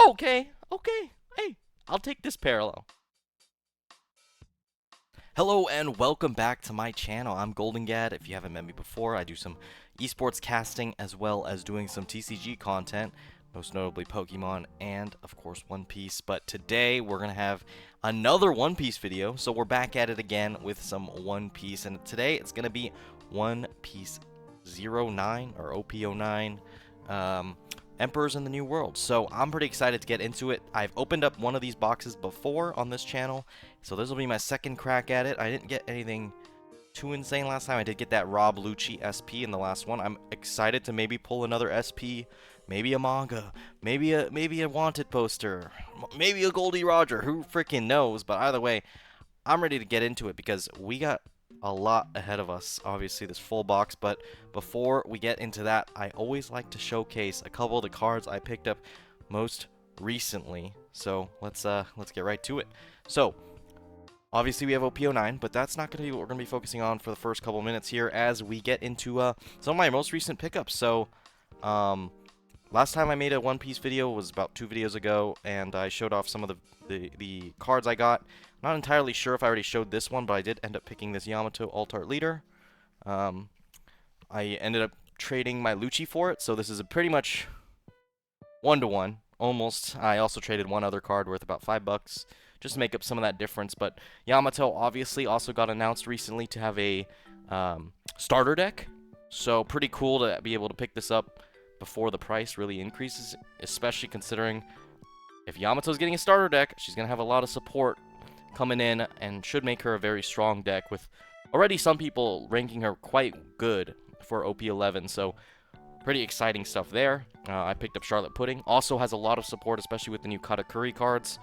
Okay, okay. Hey, I'll take this parallel. Hello and welcome back to my channel. I'm Golden Gad. If you haven't met me before, I do some esports casting as well as doing some TCG content, most notably Pokemon and of course One Piece. But today we're gonna have another One Piece video, so we're back at it again with some One Piece, and today it's gonna be One Piece 09 or OP09. Emperors in the New World. So I'm pretty excited to get into it. I've opened up one of these boxes before on this channel, so this will be my second crack at it. I didn't get anything too insane last time. I did get that Rob Lucci SP in the last one. I'm excited to maybe pull another SP, maybe a manga, maybe a wanted poster, maybe a Goldie Roger. Who freaking knows? But either way, I'm ready to get into it because we got a lot ahead of us, obviously this full box. But before we get into that, I always like to showcase a couple of the cards I picked up most recently. So let's get right to it. So obviously we have OP09, but that's not going to be what we're going to be focusing on for the first couple minutes here as we get into some of my most recent pickups. So last time I made a One Piece video was about 2 videos ago, and I showed off some of the cards I got. Not entirely sure if I already showed this one, but I did end up picking this Yamato Alt-Art Leader. I ended up trading my Lucci for it, so this is a pretty much 1-to-1, almost. I also traded one other card worth about $5, just to make up some of that difference. But Yamato obviously also got announced recently to have a starter deck, so pretty cool to be able to pick this up before the price really increases, especially considering if Yamato's getting a starter deck, she's going to have a lot of support coming in and should make her a very strong deck, with already some people ranking her quite good for OP11, so pretty exciting stuff there. I picked up Charlotte Pudding, also has a lot of support, especially with the new Katakuri cards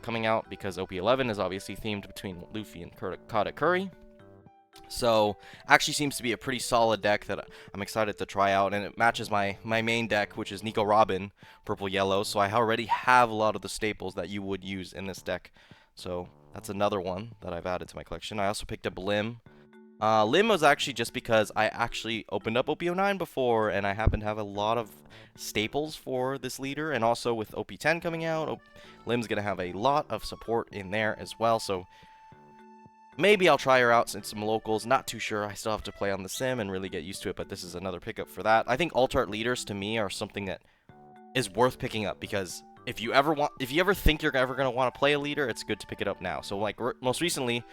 coming out, because OP11 is obviously themed between Luffy and Katakuri. So actually seems to be a pretty solid deck that I'm excited to try out, and it matches my main deck, which is Nico Robin, purple yellow. So I already have a lot of the staples that you would use in this deck. So that's another one that I've added to my collection. I also picked up Lim. Lim was actually just because I actually opened up OP09 before, and I happen to have a lot of staples for this leader, and also with OP10 coming out, Lim's gonna have a lot of support in there as well. So maybe I'll try her out in some locals. Not too sure. I still have to play on the sim and really get used to it, but this is another pickup for that. I think alt-art leaders to me are something that is worth picking up, because if you ever think you're ever going to want to play a leader, it's good to pick it up now. So like most recently,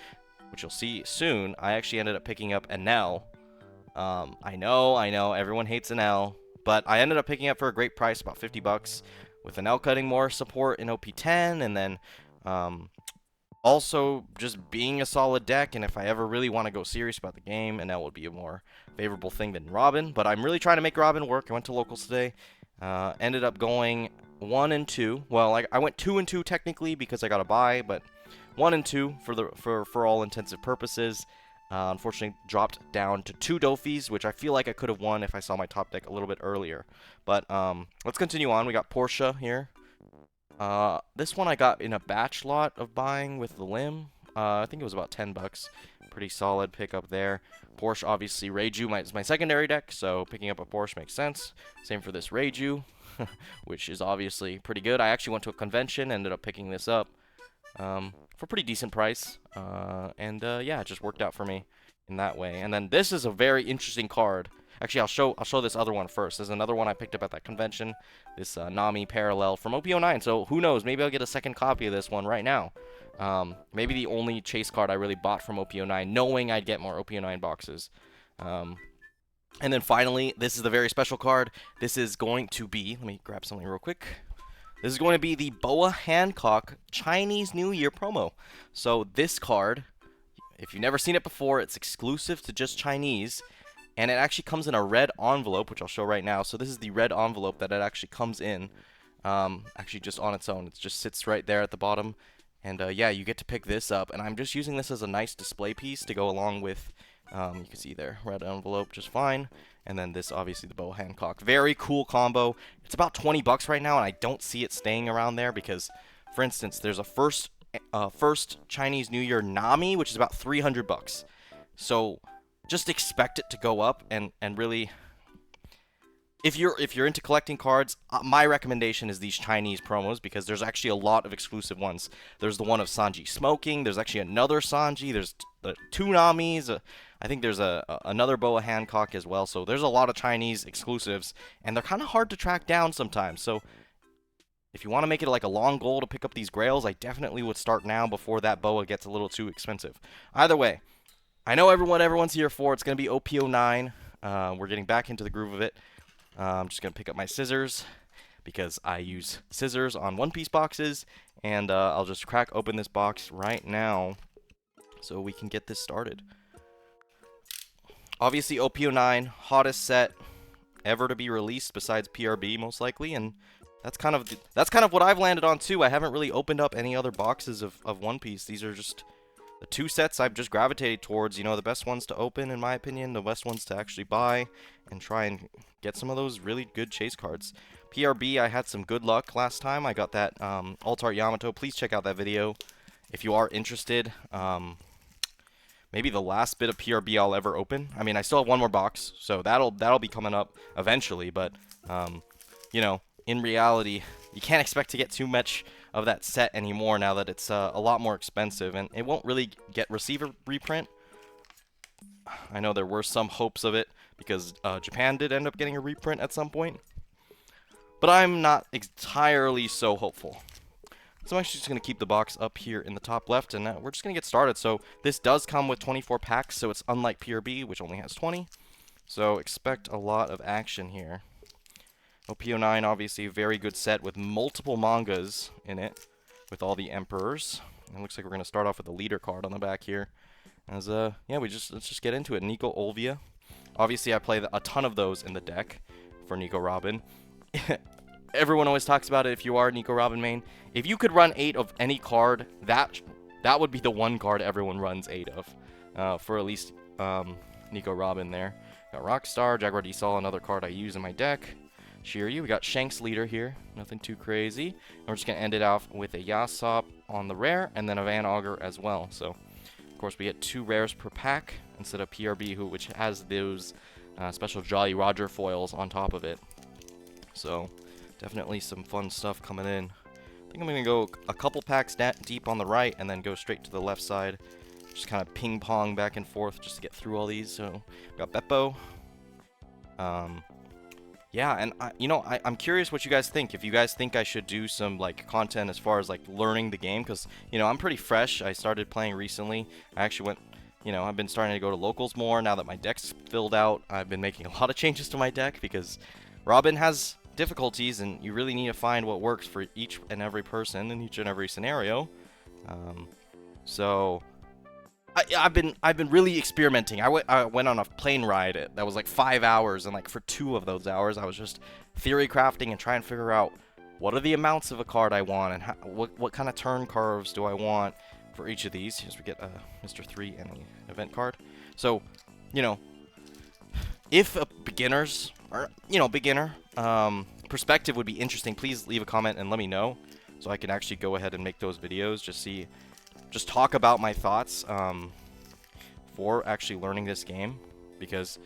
which you'll see soon, I actually ended up picking up Enel. I know everyone hates Enel, but I ended up picking up for a great price, about $50, with Enel cutting more support in OP10, and then also just being a solid deck. And if I ever really want to go serious about the game, Enel would be a more favorable thing than Robin. But I'm really trying to make Robin work. I went to locals today. Ended up going 1 and 2. Well, I went 2 and 2 technically because I got a buy, but 1 and 2 for all intensive purposes. Unfortunately, dropped down to 2 Dofis, which I feel like I could have won if I saw my top deck a little bit earlier. But let's continue on. We got Portia here. This one I got in a batch lot of buying with the Lim. I think it was about $10. Pretty solid pickup there. Porsche, obviously, Reiju is my secondary deck, so picking up a Porsche makes sense. Same for this Reiju, which is obviously pretty good. I actually went to a convention, ended up picking this up for a pretty decent price. Yeah, it just worked out for me in that way. And then this is a very interesting card. Actually, I'll show this other one first. There's another one I picked up at that convention. This Nami parallel from OP09. So who knows? Maybe I'll get a second copy of this one right now. Maybe the only chase card I really bought from OP09, knowing I'd get more OP09 boxes. And then finally, this is the very special card. This is going to be, let me grab something real quick. This is going to be the Boa Hancock Chinese New Year promo. So this card, if you've never seen it before, it's exclusive to just Chinese. And it actually comes in a red envelope, which I'll show right now. So this is the red envelope that it actually comes in. Actually just on its own. It just sits right there at the bottom. And yeah, you get to pick this up. And I'm just using this as a nice display piece to go along with, you can see there, red envelope just fine. And then this, obviously, the Boa Hancock. Very cool combo. It's about $20 right now, and I don't see it staying around there because, for instance, there's a first Chinese New Year Nami, which is about $300. So just expect it to go up, and really, if you're into collecting cards, my recommendation is these Chinese promos because there's actually a lot of exclusive ones. There's the one of Sanji smoking. There's actually another Sanji. There's two Namis. I think there's another Boa Hancock as well. So there's a lot of Chinese exclusives, and they're kind of hard to track down sometimes. So if you want to make it like a long goal to pick up these grails, I definitely would start now before that Boa gets a little too expensive. Either way, I know everyone's here for. It's going to be OP09. We're getting back into the groove of it. I'm just going to pick up my scissors because I use scissors on One Piece boxes, and I'll just crack open this box right now so we can get this started. Obviously, OP09, hottest set ever to be released besides PRB most likely, and that's kind of what I've landed on too. I haven't really opened up any other boxes of One Piece. These are just the two sets I've just gravitated towards, you know, the best ones to open in my opinion, the best ones to actually buy and try and get some of those really good chase cards. PRB, I had some good luck last time. I got that Altar Yamato. Please check out that video if you are interested. Maybe the last bit of PRB I'll ever open. I mean, I still have one more box, so that'll be coming up eventually, but you know, in reality, you can't expect to get too much of that set anymore now that it's a lot more expensive, and it won't really get receiver reprint. I know there were some hopes of it because Japan did end up getting a reprint at some point, but I'm not entirely so hopeful. So I'm actually just going to keep the box up here in the top left, and we're just going to get started. So this does come with 24 packs, so it's unlike PRB, which only has 20. So expect a lot of action here. OP09, obviously a very good set with multiple mangas in it, with all the Emperors. It looks like we're going to start off with a leader card on the back here. As yeah, let's just get into it. Nico Olvia. Obviously, I play a ton of those in the deck for Nico Robin. Everyone always talks about it if you are a Nico Robin main. If you could run 8 of any card, that would be the one card everyone runs 8 of. For at least Nico Robin there. Got Rockstar, Jaguar D-Sol, another card I use in my deck. Shiryu, we got Shanks Leader here, nothing too crazy. And we're just going to end it off with a Yasop on the rare, and then a Van Augur as well. So, of course, we get 2 rares per pack instead of PRB, which has those special Jolly Roger foils on top of it. So, definitely some fun stuff coming in. I think I'm going to go a couple packs deep on the right, and then go straight to the left side. Just kind of ping-pong back and forth just to get through all these. So, we got Beppo. Yeah, and I'm curious what you guys think. If you guys think I should do some like content as far as like learning the game, because I'm pretty fresh. I started playing recently. I actually went, I've been starting to go to locals more now that my deck's filled out. I've been making a lot of changes to my deck because Robin has difficulties, and you really need to find what works for each and every person in each and every scenario. So I've been really experimenting. I went on a plane ride that was like 5 hours, and like for 2 of those hours I was just theory crafting and trying to figure out what are the amounts of a card I want, and what kind of turn curves do I want for each of these. As we get Mr. 3 and an event card. So, if a beginner perspective would be interesting, please leave a comment and let me know so I can actually go ahead and make those videos. Just talk about my thoughts for actually learning this game, because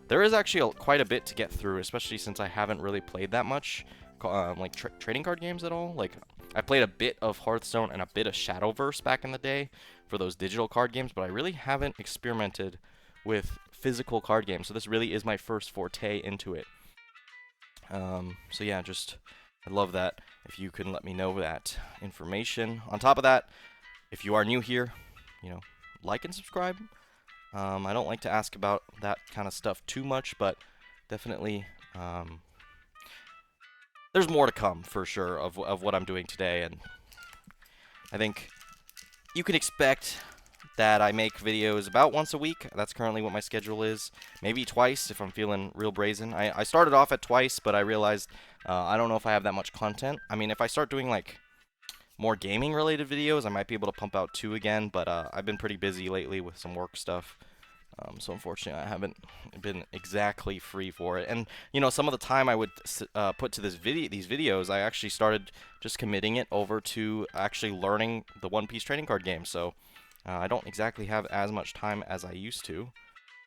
there is actually quite a bit to get through, especially since I haven't really played that much like trading card games at all. Like, I played a bit of Hearthstone and a bit of Shadowverse back in the day for those digital card games, but I really haven't experimented with physical card games, so this really is my first forte into it. So yeah, I love that if you can let me know that information. On top of that, if you are new here, like and subscribe. I don't like to ask about that kind of stuff too much, but definitely there's more to come for sure of what I'm doing today, and I think you can expect that I make videos about once a week. That's currently what my schedule is. Maybe twice if I'm feeling real brazen. I started off at twice, but I realized I don't know if I have that much content. I mean, if I start doing like more gaming related videos, I might be able to pump out 2 again, but I've been pretty busy lately with some work stuff. So unfortunately I haven't been exactly free for it. And some of the time I would put to these videos, I actually started just committing it over to actually learning the One Piece trading card game. So I don't exactly have as much time as I used to.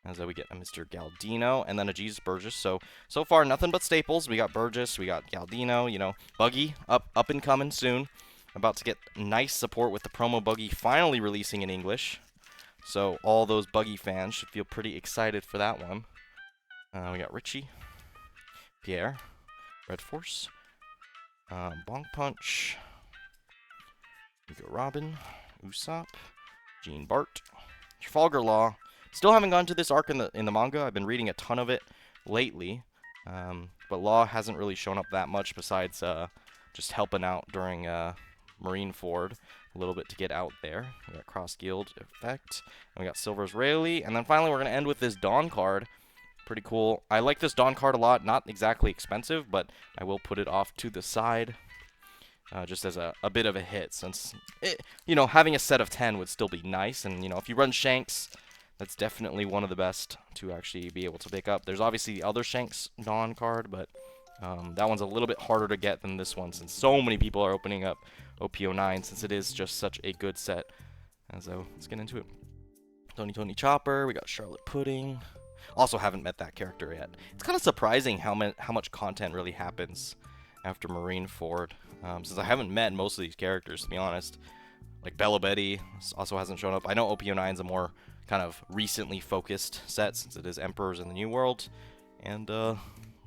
As we get a Mr. Galdino and then a Jesus Burgess. So far, nothing but staples. We got Burgess, we got Galdino, you know, Buggy, up and coming soon. About to get nice support with the promo Buggy finally releasing in English. So all those Buggy fans should feel pretty excited for that one. We got Richie, Pierre, Red Force, Bonk Punch, Nico Robin, Usopp, Gene Bart, Trafalgar Law. Still haven't gone to this arc in the manga. I've been reading a ton of it lately, but Law hasn't really shown up that much besides just helping out during Marineford a little bit to get out there. We got Cross Guild Effect, and we got Silver's Rayleigh, and then finally we're going to end with this Dawn card. Pretty cool. I like this Dawn card a lot. Not exactly expensive, but I will put it off to the side just as a bit of a hit, since, you know, having a set of 10 would still be nice, and, you know, if you run Shanks, that's definitely one of the best to actually be able to pick up. There's obviously the other Shanks Dawn card, but that one's a little bit harder to get than this one, since so many people are opening up OP09, since it is just such a good set. So let's get into it. Tony Chopper, we got Charlotte Pudding. Also haven't met that character yet. It's kind of surprising how much content really happens after Marineford, since I haven't met most of these characters, to be honest. Like Bella Betty also hasn't shown up. I know OP09 is a more kind of recently focused set, since it is Emperors in the New World, and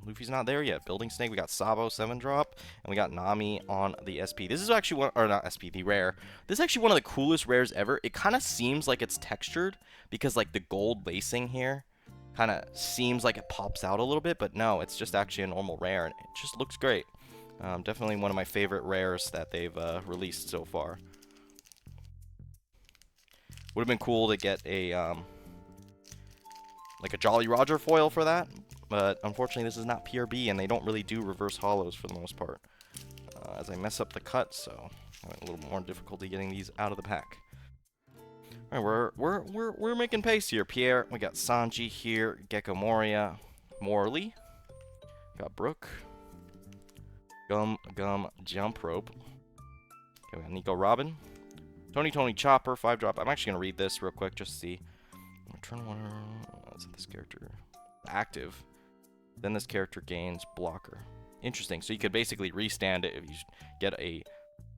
Luffy's not there yet. Building Snake, we got Sabo 7-drop, and we got Nami on the SP. This is actually one, or not SP, the rare. This is actually one of the coolest rares ever. It kind of seems like it's textured, because like the gold lacing here kind of seems like it pops out a little bit, but no, it's just actually a normal rare, and it just looks great. Definitely one of my favorite rares that they've released so far. Would have been cool to get a like a Jolly Roger foil for that, but unfortunately this is not PRB, and they don't really do reverse hollows for the most part. As I mess up the cut, so having a little more difficulty getting these out of the pack. All right, we're making pace here. Pierre, we got Sanji here, Gecko Moria, Morley, got Brooke, Gum Jump Rope. Okay, we got Nico Robin, Tony Chopper 5-drop. I'm actually gonna read this real quick just to see. Return one. What's this character? Active. Then this character gains blocker. Interesting. So you could basically restand it if you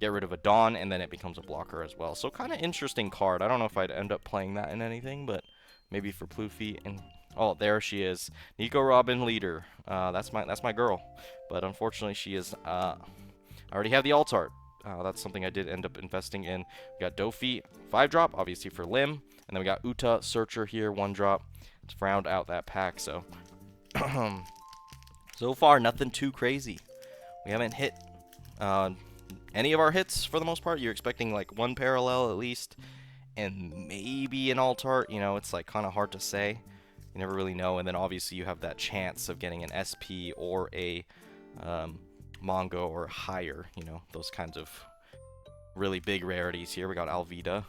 get rid of a Dawn, and then it becomes a blocker as well. So kind of interesting card. I don't know if I'd end up playing that in anything, but maybe for Pluffy. And oh, there she is, Nico Robin leader. That's my girl. But unfortunately, she is. I already have the alt art. That's something I did end up investing in. We got Dofi 5-drop, obviously for Lim, and then we got Uta Searcher here 1-drop to round out that pack. So so far nothing too crazy. We haven't hit any of our hits for the most part. You're expecting like one parallel at least, and maybe an alt art. You know, it's like kind of hard to say. You never really know. And then obviously you have that chance of getting an SP or a Mongo or higher. You know, those kinds of really big rarities here. We got Alvida.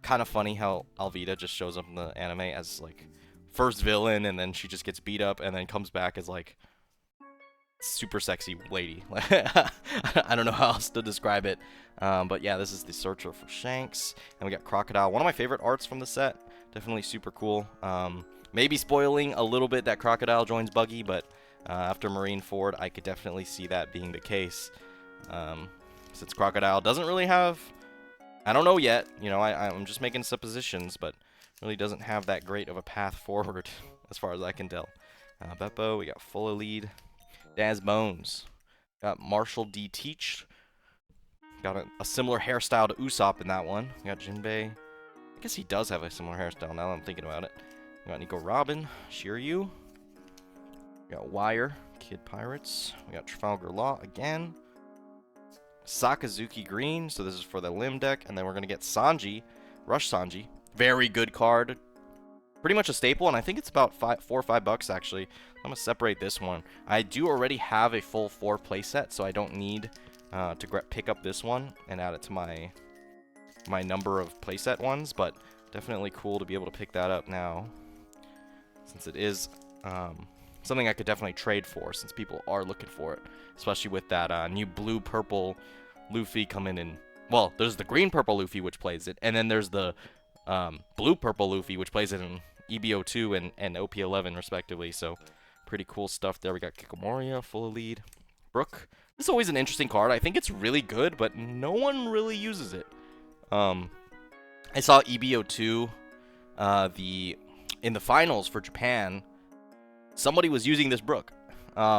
Kind of funny how Alvida just shows up in the anime as like first villain, and then she just gets beat up, and then comes back as like super sexy lady. I don't know how else to describe it, but yeah, this is the Searcher for Shanks, and we got Crocodile, one of my favorite arts from the set. Definitely super cool. Maybe spoiling a little bit that Crocodile joins Buggy, but after Marineford, I could definitely see that being the case, since Crocodile doesn't really have, I don't know yet, you know, I'm just making suppositions, but really doesn't have that great of a path forward as far as I can tell. Beppo, we got Full Lead, Daz Bones, got Marshall D. Teach, got a similar hairstyle to Usopp in that one. We got Jinbei, I guess he does have a similar hairstyle now that I'm thinking about it. We got Nico Robin, Shiryu, we got Wire, Kid Pirates, we got Trafalgar Law again, Sakazuki Green, so this is for the Lim deck, and then we're going to get Sanji, Rush Sanji. Very good card. Pretty much a staple, and I think it's about $4 or $5 actually. I'm going to separate this one. I do already have a full 4 playset, so I don't need to pick up this one and add it to my number of playset ones, but definitely cool to be able to pick that up now, since it is something I could definitely trade for, since people are looking for it, especially with that new blue-purple Luffy coming in. Well, there's the green-purple Luffy, which plays it, and then there's the blue-purple Luffy, which plays it in EBO2 and OP11 respectively. So pretty cool stuff there. We got Kikomoria, full lead. Brook. This is always an interesting card. I think it's really good, but no one really uses it. I saw EBO2 in the finals for Japan. Somebody was using this Brook,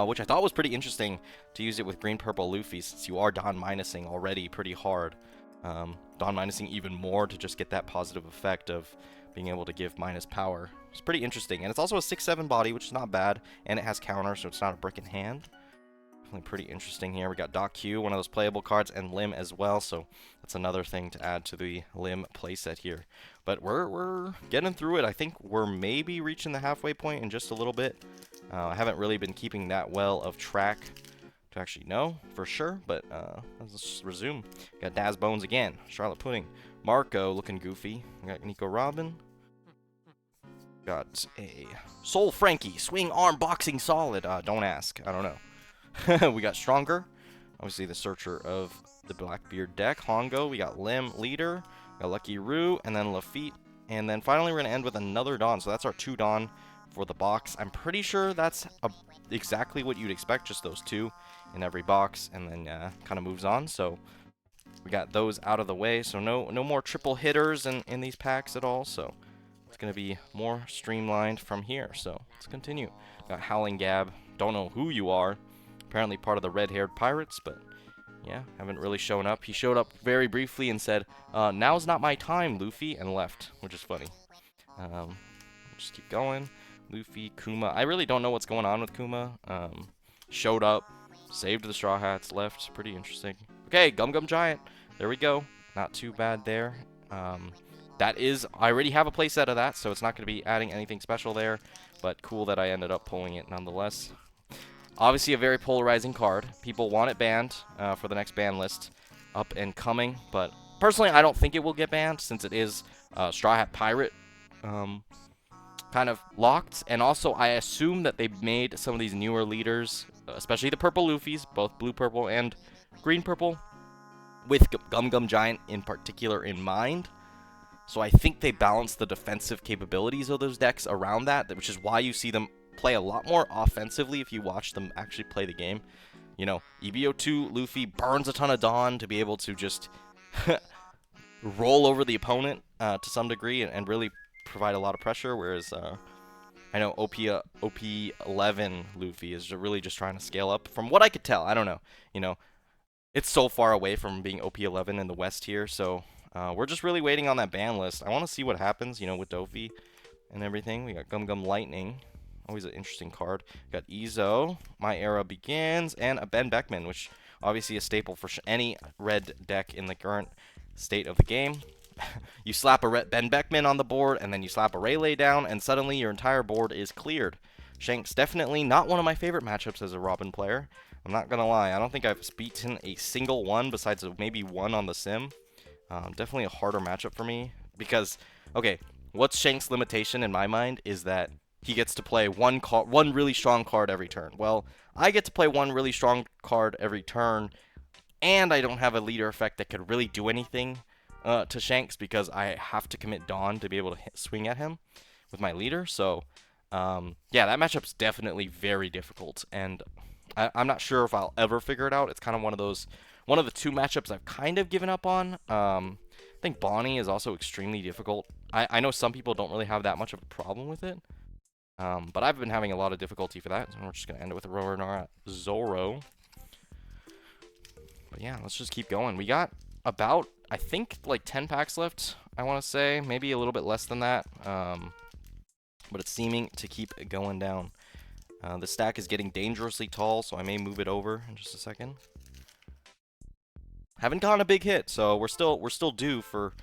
which I thought was pretty interesting to use it with green-purple Luffy, since you are Don-minusing already pretty hard. Don-minusing even more to just get that positive effect of being able to give minus power. It's pretty interesting, and it's also a 6-7 body, which is not bad, and it has counter, so it's not a brick in hand. Definitely pretty interesting here. We got Doc Q, one of those playable cards, and Lim as well, so that's another thing to add to the Lim playset here. But we're getting through it. I think we're maybe reaching the halfway point in just a little bit. I haven't really been keeping that well of track to actually know for sure, but let's just resume. Got Daz Bones again, Charlotte Pudding, Marco looking goofy. We got Nico Robin. Got a Soul Frankie, swing arm boxing solid. Don't ask, I don't know. We got Stronger, obviously the searcher of the Blackbeard deck. Hongo, we got Lim, Leader, we got Lucky Roo, and then Lafitte. And then finally we're going to end with another Don, so that's our 2 Don for the box. I'm pretty sure that's exactly what you'd expect, just those 2 in every box, and then kind of moves on. So we got those out of the way, so no more triple hitters in these packs at all, so it's going to be more streamlined from here. So let's continue. Got Howling Gab, don't know who you are. Apparently part of the red-haired pirates, but yeah, haven't really shown up. He showed up very briefly and said, now's not my time, Luffy, and left, which is funny. Just keep going. Luffy, Kuma. I really don't know what's going on with Kuma. Showed up, saved the Straw Hats, left. Pretty interesting. Okay, Gum Gum Giant. There we go. Not too bad there. That is, I already have a playset of that, so it's not going to be adding anything special there, but cool that I ended up pulling it nonetheless. Obviously a very polarizing card. People want it banned for the next ban list up and coming, but personally I don't think it will get banned since it is Straw Hat Pirate kind of locked. And also I assume that they made some of these newer leaders, especially the purple Luffys, both blue purple and green purple, with Gum Gum Giant in particular in mind. So I think they balance the defensive capabilities of those decks around that, which is why you see them play a lot more offensively if you watch them actually play the game. You know, EBO2 Luffy burns a ton of Dawn to be able to just roll over the opponent to some degree and really provide a lot of pressure, whereas I know OP11 Luffy is really just trying to scale up. From what I could tell, I don't know. You know, it's so far away from being OP11 in the West here, so we're just really waiting on that ban list. I want to see what happens, you know, with Dofi and everything. We got Gum Gum Lightning. Always an interesting card. Got Izo, My Era Begins, and a Ben Beckman, which obviously a staple for any red deck in the current state of the game. You slap a Ben Beckman on the board, and then you slap a Rayleigh down, and suddenly your entire board is cleared. Shanks definitely not one of my favorite matchups as a Robin player. I'm not going to lie. I don't think I've beaten a single one besides maybe one on the sim. Definitely a harder matchup for me because, okay, what's Shanks' limitation in my mind is that he gets to play one really strong card every turn. Well, I get to play one really strong card every turn, and I don't have a leader effect that could really do anything to Shanks because I have to commit Dawn to be able to swing at him with my leader. So, yeah, that matchup's definitely very difficult, and I'm not sure if I'll ever figure it out. It's kind of one of the 2 matchups I've kind of given up on. I think Bonnie is also extremely difficult. I know some people don't really have that much of a problem with it. But I've been having a lot of difficulty for that, and we're just going to end it with a Roranara Zoro. But yeah, let's just keep going. We got about, I think, like 10 packs left, I want to say. Maybe a little bit less than that. But it's seeming to keep going down. The stack is getting dangerously tall, so I may move it over in just a second. Haven't gotten a big hit, so we're still due for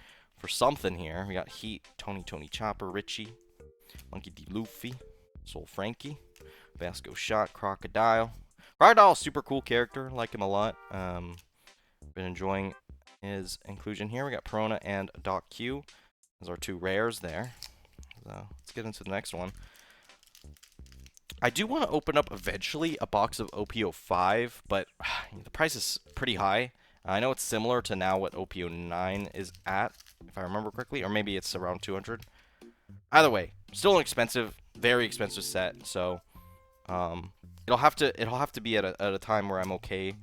something here. We got Heat, Tony Chopper, Richie, Monkey D. Luffy, Soul Frankie, Basco Shot, Crocodile. Crocodile, super cool character, like him a lot. Been enjoying his inclusion here. We got Perona and Doc Q. Those are 2 rares there. So let's get into the next one. I do want to open up eventually a box of OP05, but the price is pretty high. I know it's similar to now what OP09 is at, if I remember correctly, or maybe it's around 200. Either way, Still an expensive, very expensive set. So it'll have to be at a time where I'm okay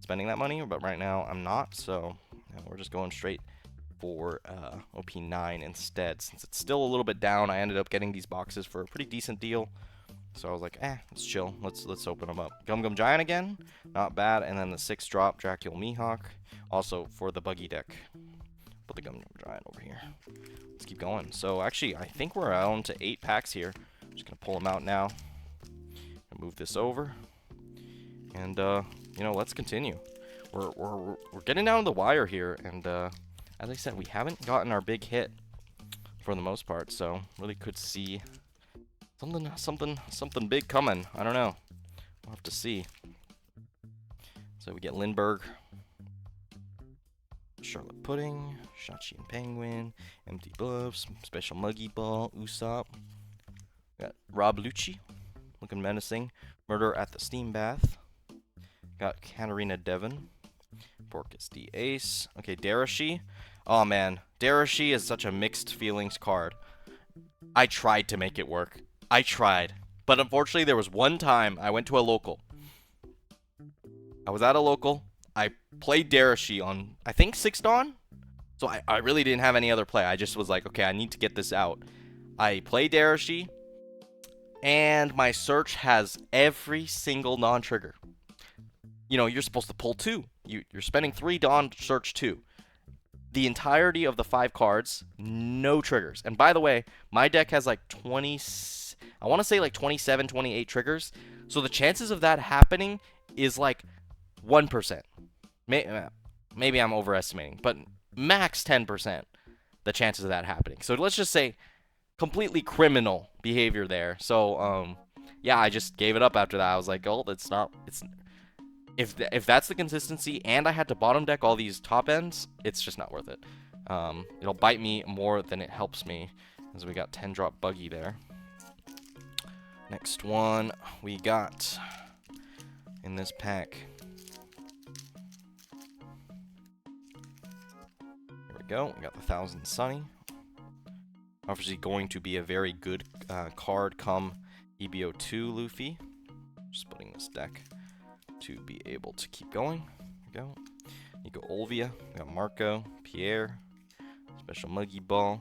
spending that money. But right now I'm not. So we're just going straight for OP9 instead. Since it's still a little bit down, I ended up getting these boxes for a pretty decent deal. So I was like, let's chill. Let's open them up. Gum Gum Giant again, not bad. And then the 6-drop Dracula Mihawk, also for the buggy deck. Put the Gum Gum Giant over here. Let's keep going. So actually, I think we're on to 8 packs here. I'm just gonna pull them out now. Move this over, and you know, let's continue. We're getting down to the wire here, and as I said, we haven't gotten our big hit for the most part. So really could see something big coming. I don't know. We'll have to see. So we get Lindbergh, Charlotte Pudding, Shachi and Penguin, Empty Bluffs, Special Muggy Ball, Usopp. We got Rob Lucci, looking menacing. Murder at the Steam Bath. Got Katarina Devon. Porcus D Ace. Okay, Darashi. Oh man, Darashi is such a mixed feelings card. I tried to make it work. I tried. But unfortunately, there was one time I went to a local. I was at a local. I played Darashi on, I think, 6th Dawn. So I really didn't have any other play. I just was like, okay, I need to get this out. I played Darashi. And my search has every single non-trigger. You know, you're supposed to pull 2. You're spending 3 Dawn to search 2. The entirety of the 5 cards, no triggers. And by the way, my deck has like 20... I want to say like 27, 28 triggers. So the chances of that happening is like 1%. Maybe I'm overestimating, but max 10% the chances of that happening. So let's just say completely criminal behavior there. So yeah, I just gave it up after that. I was like, oh, if that's the consistency and I had to bottom deck all these top ends, it's just not worth it. It'll bite me more than it helps me. As we got 10-drop Buggy there. Next one we got in this pack. Here we go. We got the 1000 Sunny. Obviously going to be a very good card come EBO2 Luffy. Just putting this deck to be able to keep going. Here we go. Nico Olvia. We got Marco, Pierre, Special Muggy Ball,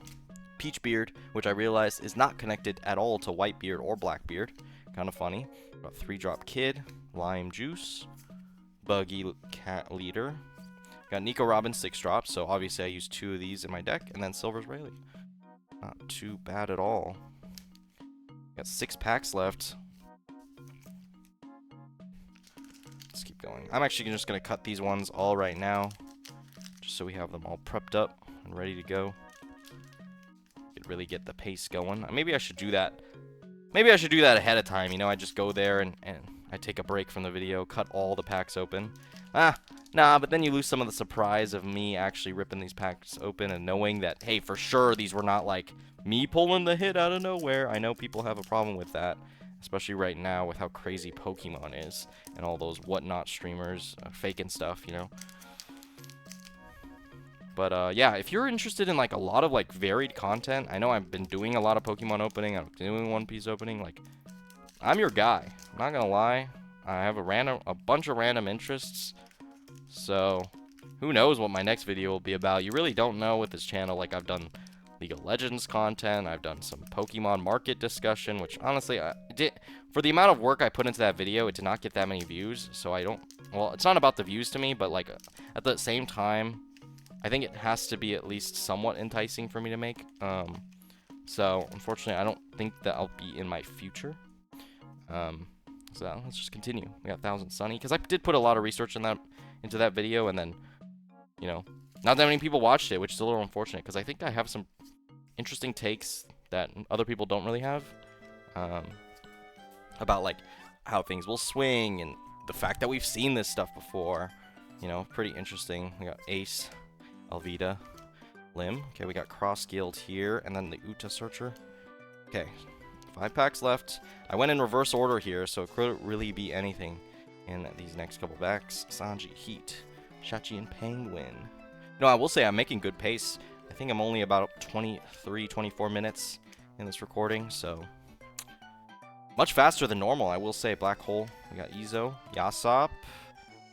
Peachbeard, which I realized is not connected at all to Whitebeard or Blackbeard. Kind of funny. Got 3-drop Kid, Lime Juice, Buggy Cat Leader. Got Nico Robin 6-drop, so obviously I used 2 of these in my deck, and then Silver's Rayleigh. Not too bad at all. Got 6 packs left. Let's keep going. I'm actually just going to cut these ones all right now, just so we have them all prepped up and ready to go. Could really get the pace going. Maybe I should do that. Maybe I should do that ahead of time. You know, I just go there and I take a break from the video, cut all the packs open. Nah, but then you lose some of the surprise of me actually ripping these packs open and knowing that, hey, for sure these were not like me pulling the hit out of nowhere. I know people have a problem with that, especially right now with how crazy Pokemon is and all those whatnot streamers faking stuff, you know. But yeah, if you're interested in like a lot of like varied content, I know I've been doing a lot of Pokemon opening, I'm doing One Piece opening, like I'm your guy. I'm not gonna lie. I have a bunch of random interests. So who knows what my next video will be about. You really don't know with this channel. Like I've done League of Legends content, I've done some Pokemon market discussion, which honestly for the amount of work I put into that video, it did not get that many views. So I don't, well, it's not about the views to me, but like at the same time, I think it has to be at least somewhat enticing for me to make. So unfortunately, I don't think that I'll be in my future. So let's just continue. We got 1000 Sunny, because I did put a lot of research into that video, and then, you know, not that many people watched it, which is a little unfortunate, because I think I have some interesting takes that other people don't really have, about like how things will swing and the fact that we've seen this stuff before. You know, pretty interesting. We got Ace, Alvida, Lim. Okay, we got Cross Guild here, and then the Uta Searcher. Okay, 5 packs left. I went in reverse order here, so it could really be anything in these next couple packs. Sanji, Heat, Shachi, and Penguin. No, I will say I'm making good pace. I think I'm only about 23, 24 minutes in this recording, so much faster than normal, I will say. Black Hole. We got Izo, Yasop,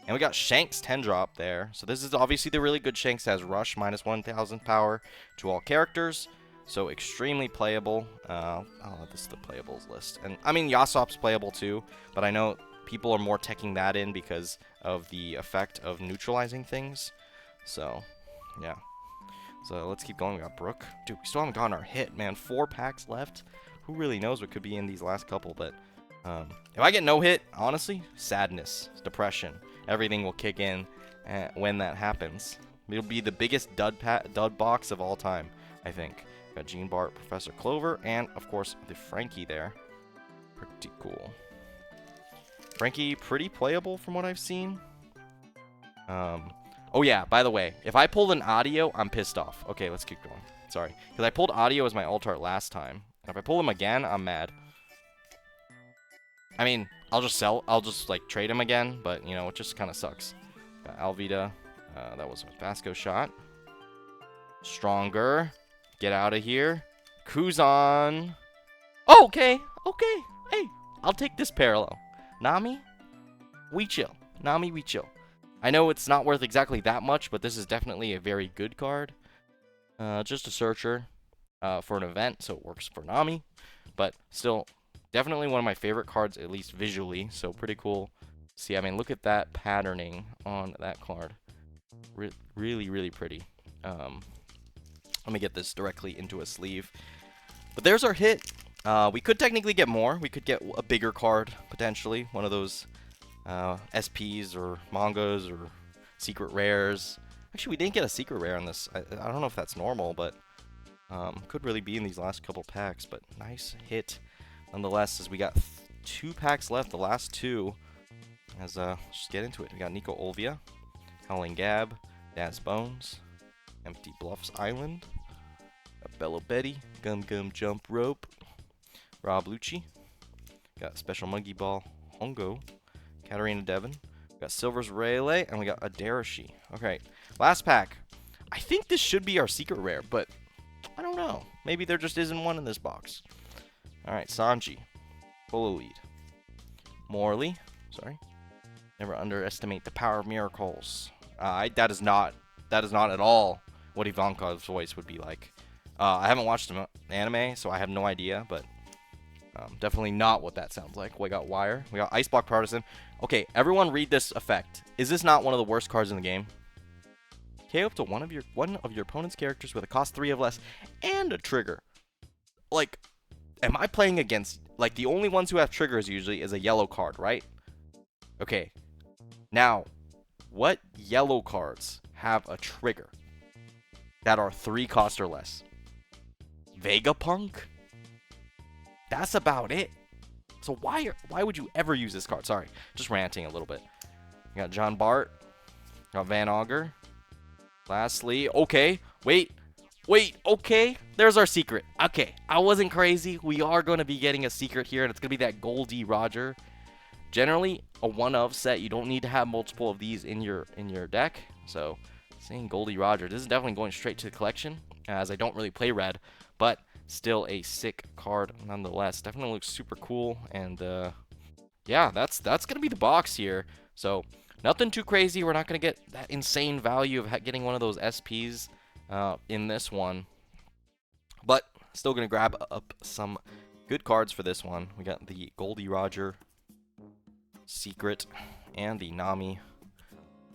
and we got Shanks 10 drop there. So this is obviously the really good Shanks. Has Rush minus 1000 power to all characters, so extremely playable. I'll add this to the playables list. And I mean, Yasop's playable too, but I know people are more teching that in because of the effect of neutralizing things. So, yeah. So let's keep going. We got Brook. Dude, we still haven't gotten our hit, man. 4 packs left. Who really knows what could be in these last couple, but if I get no hit, honestly, sadness, depression, everything will kick in when that happens. It'll be the biggest dud box of all time, I think. Got Gene Bart, Professor Clover, and of course the Frankie there. Pretty cool. Frankie, pretty playable from what I've seen. Oh yeah, by the way, if I pulled an audio, I'm pissed off. Okay, let's keep going. Sorry, because I pulled audio as my alt art last time. And if I pull him again, I'm mad. I mean, I'll just like trade him again, but you know, it just kind of sucks. Got Alvida, that was a Vasco shot. Stronger, get out of here. Kuzan. Oh, okay, hey, I'll take this parallel. Nami, we chill. Nami, we chill. I know it's not worth exactly that much, but this is definitely a very good card. Just a searcher for an event, so it works for Nami. But still, definitely one of my favorite cards, at least visually. So pretty cool. See, I mean, look at that patterning on that card. Really, really pretty. Let me get this directly into a sleeve. But there's our hit. We could technically get more. We could get a bigger card, potentially. One of those SPs or mangas or secret rares. Actually, we didn't get a secret rare on this. I don't know if that's normal, but could really be in these last couple packs. But nice hit nonetheless, as we got 2 packs left, the last 2. Let's just get into it. We got Nico Olvia, Howling Gab, Daz Bones, Empty Bluffs Island, got Bello Betty, Gum Gum Jump Rope, Rob Lucci, got Special Monkey Ball, Hongo, Katarina Devon, we got Silver's Rayleigh, and we got Adarashi. Okay, last pack. I think this should be our secret rare, but I don't know. Maybe there just isn't one in this box. Alright, Sanji, full lead. Morley, sorry. Never underestimate the power of miracles. That is not at all what Ivankov's voice would be like. I haven't watched the anime, so I have no idea, but definitely not what that sounds like. We got Wire. We got Ice Block Partisan. Okay, everyone read this effect. Is this not one of the worst cards in the game? KO up to one of your opponent's characters with a cost 3 of less and a trigger. Like, am I playing against, like, the only ones who have triggers usually is a yellow card, right? Okay. Now, what yellow cards have a trigger that are 3 cost or less? Vegapunk? That's about it. So why would you ever use this card? Sorry, just ranting a little bit. You got John Bart. Got Van Auger. Lastly, okay, wait, okay, there's our secret. Okay, I wasn't crazy. We are going to be getting a secret here, and it's going to be that Goldie Roger. Generally, a one-of set, you don't need to have multiple of these in your deck. So, seeing Goldie Roger, this is definitely going straight to the collection, as I don't really play red, but still a sick card nonetheless. Definitely looks super cool, and yeah, that's going to be the box here. So, nothing too crazy. We're not going to get that insane value of getting one of those SPs in this one. But still going to grab up some good cards for this one. We got the Goldie Roger Secret and the Nami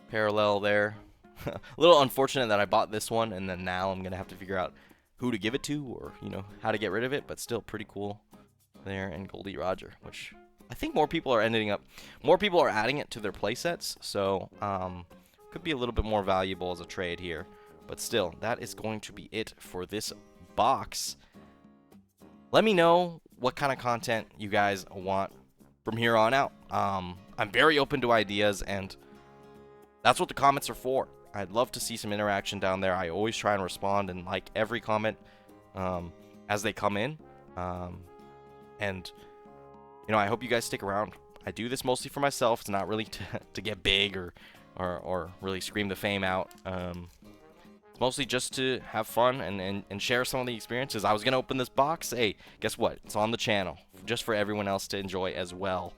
parallel there. A little unfortunate that I bought this one, and then now I'm going to have to figure out who to give it to, or, you know, how to get rid of it. But still pretty cool there. And Goldie Roger, which I think more people are adding it to their playsets, so could be a little bit more valuable as a trade here. But still, that is going to be it for this box. Let me know what kind of content you guys want from here on out. I'm very open to ideas, and that's what the comments are for. I'd love to see some interaction down there. I always try and respond and like every comment as they come in. And you know, I hope you guys stick around. I do this mostly for myself. It's not really to get big or really scream the fame out. It's mostly just to have fun and share some of the experiences. I was going to open this box. Hey, guess what? It's on the channel just for everyone else to enjoy as well.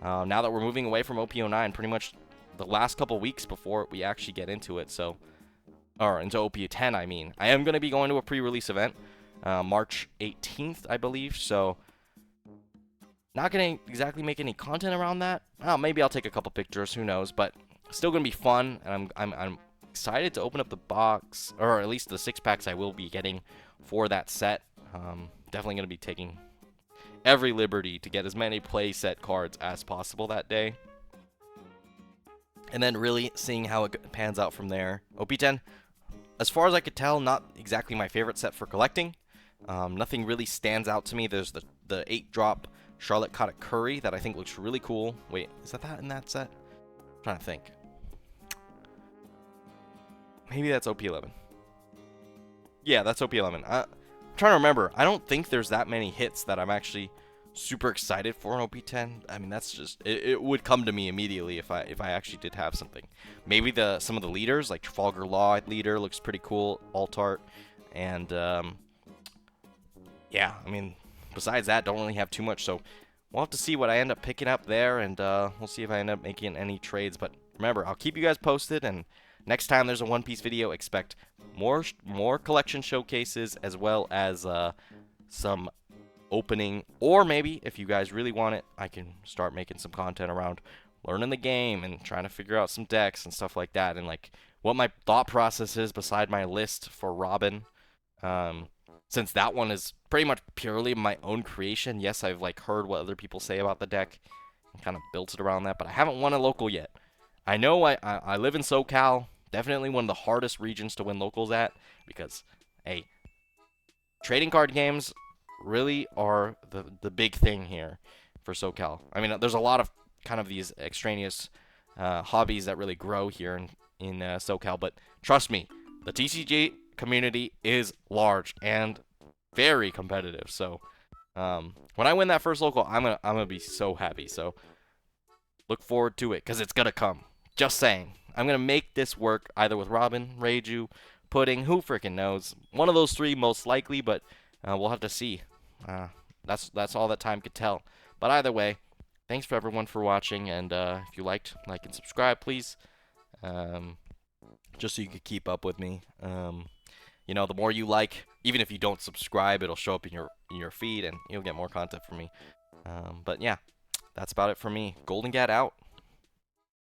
Now that we're moving away from OP09, pretty much the last couple weeks before we actually get into it, or into OP10, I mean. I am going to be going to a pre-release event, March 18th, I believe, so not going to exactly make any content around that. Maybe I'll take a couple pictures, who knows, but still going to be fun, and I'm excited to open up the box, or at least the 6-packs I will be getting for that set. Definitely going to be taking every liberty to get as many play set cards as possible that day. And then really seeing how it pans out from there. OP10, as far as I could tell, not exactly my favorite set for collecting. Nothing really stands out to me. There's the 8-drop Charlotte Kotick Curry that I think looks really cool. Wait, is that in that set? I'm trying to think. Maybe that's OP11. Yeah, that's OP11. I'm trying to remember. I don't think there's that many hits that I'm actually super excited for an OP10. I mean, that's just it would come to me immediately if I actually did have something. Maybe some of the leaders, like Trafalgar Law leader, looks pretty cool. Alt art, and yeah, I mean, besides that, don't really have too much. So we'll have to see what I end up picking up there, and we'll see if I end up making any trades. But remember, I'll keep you guys posted, and next time there's a One Piece video, expect more collection showcases as well as some opening, or maybe if you guys really want it, I can start making some content around learning the game and trying to figure out some decks and stuff like that, and like what my thought process is beside my list for Robin. Since that one is pretty much purely my own creation. Yes, I've like heard what other people say about the deck and kind of built it around that, but I haven't won a local yet. I know I live in SoCal, definitely one of the hardest regions to win locals at, because hey, trading card games really are the big thing here for SoCal. I mean, there's a lot of kind of these extraneous hobbies that really grow here in SoCal, but trust me, the TCG community is large and very competitive. So when I win that first local, I'm gonna be so happy. So look forward to it, because it's gonna come. Just saying, I'm gonna make this work either with Robin, Reiju, Pudding, who freaking knows. One of those three most likely, but we'll have to see. That's all that time could tell. But either way, thanks for everyone for watching, and if you liked, like and subscribe, please. Just so you could keep up with me. You know, the more you like, even if you don't subscribe, it'll show up in your feed, and you'll get more content from me. But yeah, that's about it for me. Golden Gat out.